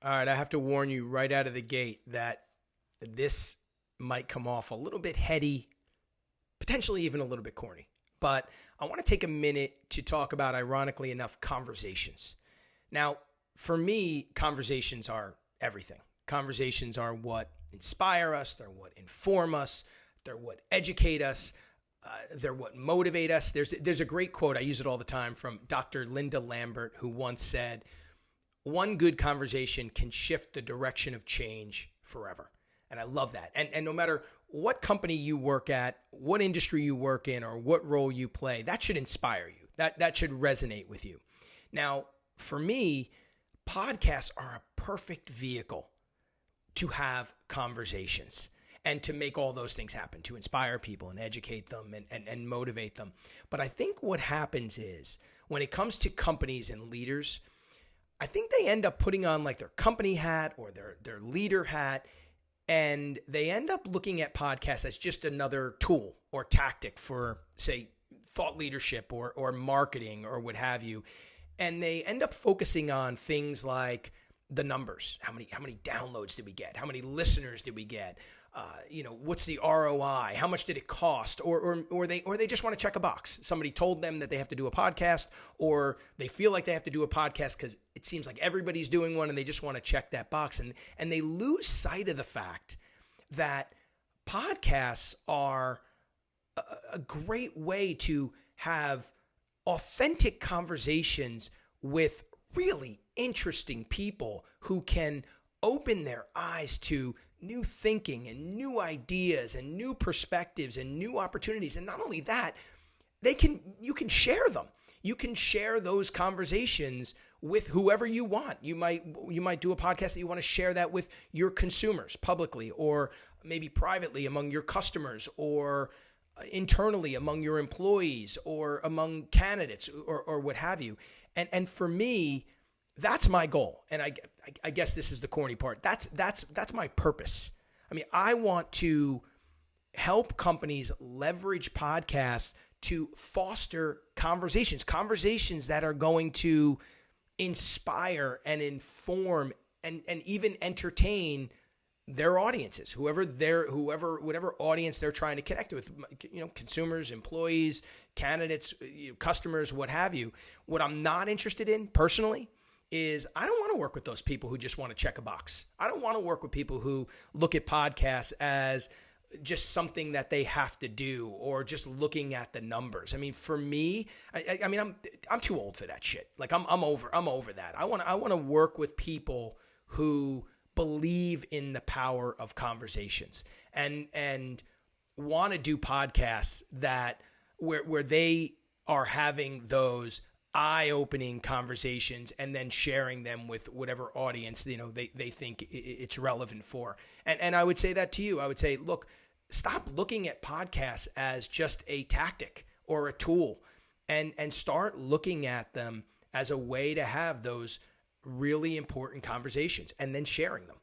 All right, I have to warn you right out of the gate that this might come off a little bit heady, potentially even a little bit corny. But I want to take a minute to talk about, ironically enough, conversations. Now, for me, conversations are everything. Conversations are what inspire us, they're what inform us, they're what educate us, they're what motivate us. There's a great quote, I use it all the time, from Dr. Linda Lambert, who once said, "One good conversation can shift the direction of change forever." And I love that. And no matter what company you work at, what industry you work in, or what role you play, that should inspire you. That should resonate with you. Now, for me, podcasts are a perfect vehicle to have conversations and to make all those things happen, to inspire people and educate them and motivate them. But I think what happens is, when it comes to companies and leaders, I think they end up putting on like their company hat or their leader hat, and they end up looking at podcasts as just another tool or tactic for, say, thought leadership or marketing or what have you. And they end up focusing on things like the numbers. How many downloads did we get? How many listeners did we get? What's the ROI? How much did it cost? Or they just want to check a box. Somebody told them that they have to do a podcast, or they feel like they have to do a podcast because it seems like everybody's doing one and they just want to check that box. And they lose sight of the fact that podcasts are a great way to have authentic conversations with really interesting people who can open their eyes to new thinking and new ideas and new perspectives and new opportunities. And not only that, you can share them. You can share those conversations with whoever you want. You might do a podcast that you want to share that with your consumers publicly, or maybe privately among your customers, or internally among your employees, or among candidates, or what have you. And for me, that's my goal. And I guess this is the corny part. That's my purpose. I mean, I want to help companies leverage podcasts to foster conversations that are going to inspire and inform and even entertain their audiences, whatever audience they're trying to connect with, consumers, employees, candidates, customers, what have you. What I'm not interested in personally is, I don't want to work with those people who just want to check a box. I don't want to work with people who look at podcasts as just something that they have to do, or just looking at the numbers. I mean, for me, I'm too old for that shit. Like I'm over that. I want to work with people who believe in the power of conversations and want to do podcasts that where they are having those eye-opening conversations and then sharing them with whatever audience they think it's relevant for. And I would say that to you. I would say, look, stop looking at podcasts as just a tactic or a tool, and start looking at them as a way to have those really important conversations and then sharing them.